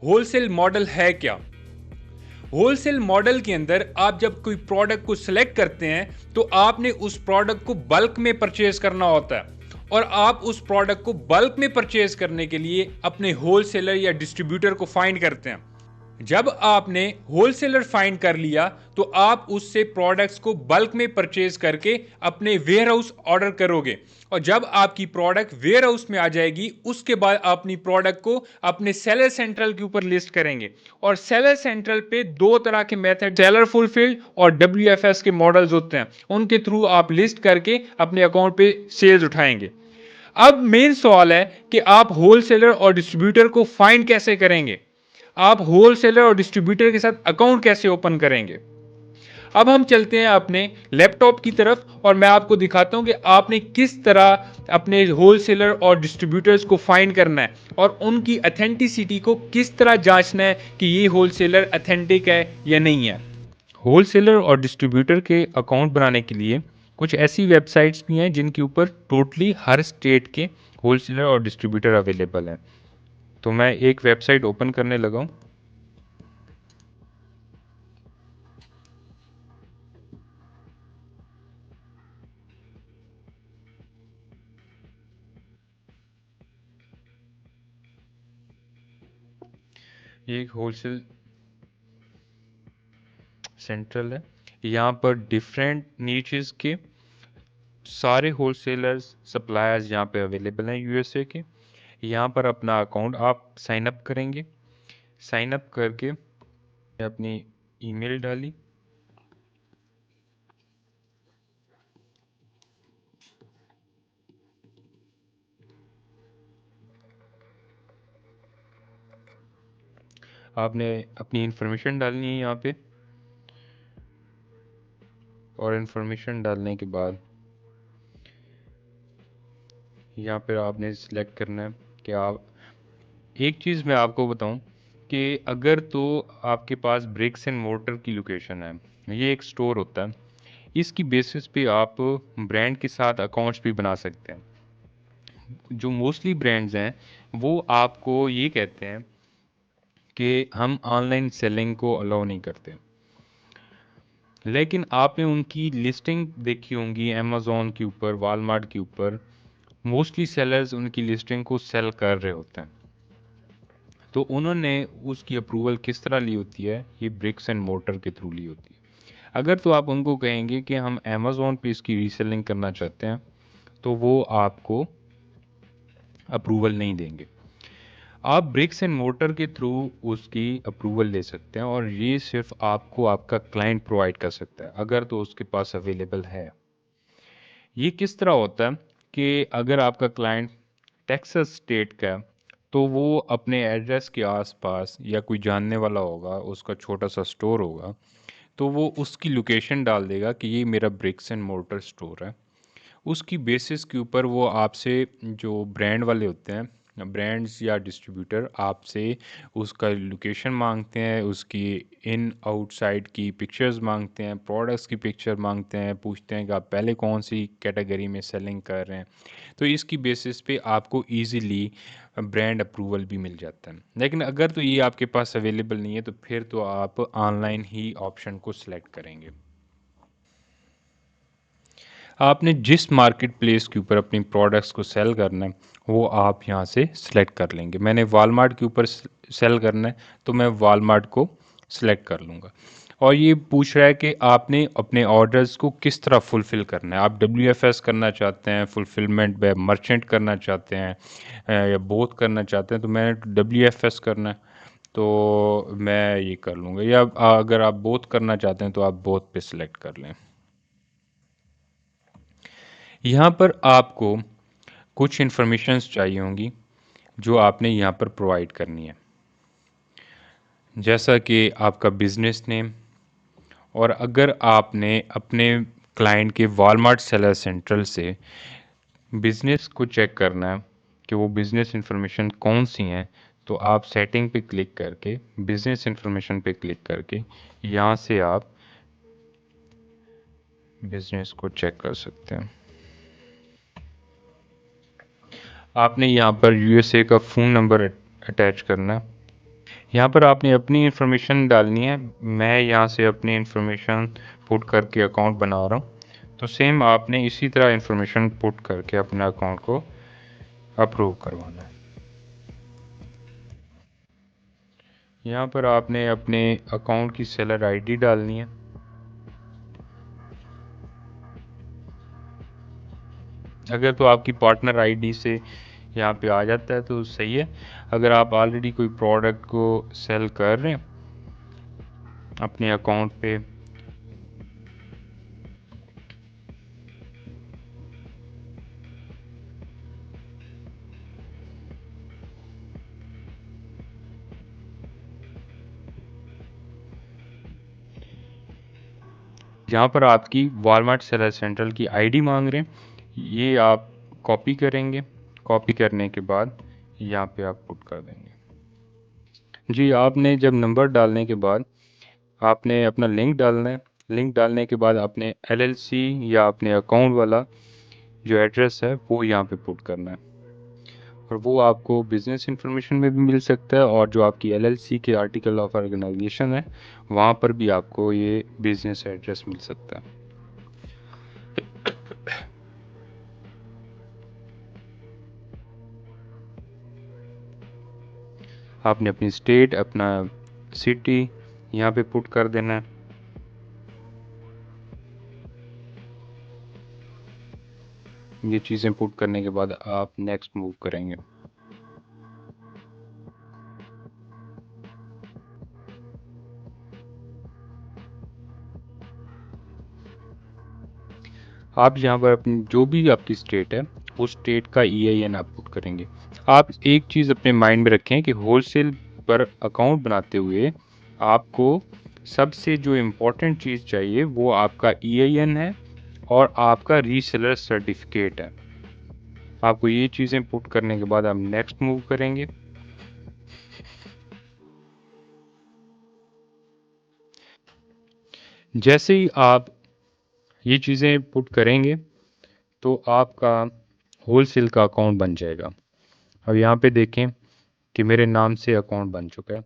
Wholesale model है क्या? Wholesale model के अंदर आप जब कोई प्रोडक्ट को सिलेक्ट करते हैं तो आपने उस प्रोडक्ट को बल्क में परचेज करना होता है और आप उस प्रोडक्ट को बल्क में परचेज करने के लिए अपने होलसेलर या डिस्ट्रीब्यूटर को फाइंड करते हैं। जब आपने होलसेलर फाइंड कर लिया तो आप उससे प्रोडक्ट्स को बल्क में परचेज करके अपने वेयर हाउस ऑर्डर करोगे और जब आपकी प्रोडक्ट वेयर हाउस में आ जाएगी उसके बाद अपनी प्रोडक्ट को अपने सेलर सेंट्रल के ऊपर लिस्ट करेंगे। और सेलर सेंट्रल पे दो तरह के मेथड, सेलर फुलफिल्ड और WFS के मॉडल्स होते हैं, उनके थ्रू आप लिस्ट करके अपने अकाउंट पे सेल्स उठाएंगे। अब मेन सवाल है कि आप होलसेलर और डिस्ट्रीब्यूटर को फाइंड कैसे करेंगे, आप होलसेलर और डिस्ट्रीब्यूटर के साथ अकाउंट कैसे ओपन करेंगे। अब हम चलते हैं अपने लैपटॉप की तरफ और मैं आपको दिखाता हूं कि आपने किस तरह अपने होलसेलर और डिस्ट्रीब्यूटर्स को फाइंड करना है और उनकी अथेंटिसिटी को किस तरह जांचना है कि ये होलसेलर अथेंटिक है या नहीं है। होलसेलर और डिस्ट्रीब्यूटर के अकाउंट बनाने के लिए कुछ ऐसी वेबसाइट्स भी हैं जिनके ऊपर टोटली हर स्टेट के होलसेलर और डिस्ट्रीब्यूटर अवेलेबल हैं। तो मैं एक वेबसाइट ओपन करने लगा हूँ। ये एक होलसेल सेंट्रल है। यहाँ पर डिफरेंट नीचेस के सारे होलसेलर्स सप्लायर्स यहाँ पे अवेलेबल हैं यूएसए के। यहाँ पर अपना अकाउंट आप साइन अप करेंगे। साइन अप करके अपनी ईमेल डाली। आपने अपनी इंफॉर्मेशन डालनी है यहाँ पे और इंफॉर्मेशन डालने के बाद यहाँ पर आपने सिलेक्ट करना है कि आप, एक चीज़ मैं आपको बताऊं कि अगर तो आपके पास ब्रिक्स एंड मोर्टर की लोकेशन है, ये एक स्टोर होता है, इसकी बेसिस पे आप ब्रांड के साथ अकाउंट्स भी बना सकते हैं। जो मोस्टली ब्रांड्स हैं वो आपको ये कहते हैं कि हम ऑनलाइन सेलिंग को अलाउ नहीं करते, लेकिन आपने उनकी लिस्टिंग देखी होंगी अमेज़ॉन के ऊपर, वॉलमार्ट के ऊपर। मोस्टली सेलर्स उनकी लिस्टिंग को सेल कर रहे होते हैं। तो उन्होंने उसकी अप्रूवल किस तरह ली होती है, ये ब्रिक्स एंड मोर्टर के थ्रू ली होती है। अगर तो आप उनको कहेंगे कि हम अमेज़ॉन पे इसकी रीसेलिंग करना चाहते हैं तो वो आपको अप्रूवल नहीं देंगे। आप ब्रिक्स एंड मोर्टर के थ्रू उसकी अप्रूवल ले सकते हैं और ये सिर्फ आपको आपका क्लाइंट प्रोवाइड कर सकता है अगर तो उसके पास अवेलेबल है। ये किस तरह होता है कि अगर आपका क्लाइंट टेक्सास स्टेट का है तो वो अपने एड्रेस के आसपास या कोई जानने वाला होगा, उसका छोटा सा स्टोर होगा, तो वो उसकी लोकेशन डाल देगा कि ये मेरा ब्रिक्स एंड मोर्टर स्टोर है। उसकी बेसिस के ऊपर वो आपसे, जो ब्रांड वाले होते हैं, ब्रांड्स या डिस्ट्रीब्यूटर, आपसे उसका लोकेशन मांगते हैं, उसकी इन आउटसाइड की पिक्चर्स मांगते हैं, प्रोडक्ट्स की पिक्चर मांगते हैं, पूछते हैं कि आप पहले कौन सी कैटेगरी में सेलिंग कर रहे हैं। तो इसकी बेसिस पे आपको इजीली ब्रांड अप्रूवल भी मिल जाता है। लेकिन अगर तो ये आपके पास अवेलेबल नहीं है तो फिर तो आप ऑनलाइन ही ऑप्शन को सिलेक्ट करेंगे। आपने जिस मार्केट प्लेस के ऊपर अपनी प्रोडक्ट्स को सेल करना है वो आप यहाँ से सिलेक्ट कर लेंगे। मैंने वॉलमार्ट के ऊपर सेल करना है तो मैं वॉलमार्ट को सिलेक्ट कर लूँगा। और ये पूछ रहा है कि आपने अपने ऑर्डर्स को किस तरह फुलफ़िल करना है। आप WFS करना चाहते हैं, फुलफिलमेंट बाय मर्चेंट करना चाहते हैं, या बोथ करना चाहते हैं। तो मैंने WFS करना है तो मैं ये कर लूँगा, या अगर आप बोथ करना चाहते हैं तो आप बोथ पे सिलेक्ट कर लें। यहाँ पर आपको कुछ इन्फॉर्मेशंस चाहिए होंगी जो आपने यहाँ पर प्रोवाइड करनी है, जैसा कि आपका बिजनेस नेम। और अगर आपने अपने क्लाइंट के वॉलमार्ट सेलर सेंट्रल से बिजनेस को चेक करना है कि वो बिजनेस इन्फॉर्मेशन कौन सी हैं, तो आप सेटिंग पे क्लिक करके बिजनेस इन्फॉर्मेशन पे क्लिक करके यहाँ से आप बिजनेस को चेक कर सकते हैं। आपने यहाँ पर USA का फ़ोन नंबर अटैच करना है। यहाँ पर आपने अपनी इन्फॉर्मेशन डालनी है। मैं यहाँ से अपनी इन्फॉर्मेशन पुट करके अकाउंट बना रहा हूँ, तो सेम आपने इसी तरह इन्फॉर्मेशन पुट करके अपने अकाउंट को अप्रूव करवाना है। यहाँ पर आपने अपने अकाउंट की सेलर आईडी डालनी है। अगर तो आपकी पार्टनर आईडी से यहाँ पे आ जाता है तो सही है। अगर आप ऑलरेडी कोई प्रोडक्ट को सेल कर रहे हैं अपने अकाउंट पे, जहाँ पर आपकी वॉलमार्ट सेलर सेंट्रल की आईडी मांग रहे हैं, ये आप कॉपी करेंगे। कॉपी करने के बाद यहाँ पे आप पुट कर देंगे। जी, आपने जब नंबर डालने के बाद आपने अपना लिंक डालना है। लिंक डालने के बाद आपने एलएलसी या अपने अकाउंट वाला जो एड्रेस है वो यहाँ पे पुट करना है, और वो आपको बिजनेस इंफॉर्मेशन में भी मिल सकता है, और जो आपकी एलएलसी के आर्टिकल ऑफ ऑर्गेनाइजेशन है वहाँ पर भी आपको ये बिजनेस एड्रेस मिल सकता है। आपने अपनी स्टेट, अपना सिटी यहाँ पे पुट कर देना है। ये चीज़ें पुट करने के बाद आप नेक्स्ट मूव करेंगे। आप यहाँ पर अपनी जो भी आपकी स्टेट है उस स्टेट का ईआईएन आप पुट करेंगे। आप एक चीज़ अपने माइंड में रखें कि होलसेल पर अकाउंट बनाते हुए आपको सबसे जो इम्पोर्टेंट चीज़ चाहिए वो आपका ईआईएन है और आपका रीसेलर सर्टिफिकेट है। आपको ये चीज़ें पुट करने के बाद आप नेक्स्ट मूव करेंगे। जैसे ही आप ये चीज़ें पुट करेंगे तो आपका होलसेल का अकाउंट बन जाएगा। अब यहाँ पे देखें कि मेरे नाम से अकाउंट बन चुका है।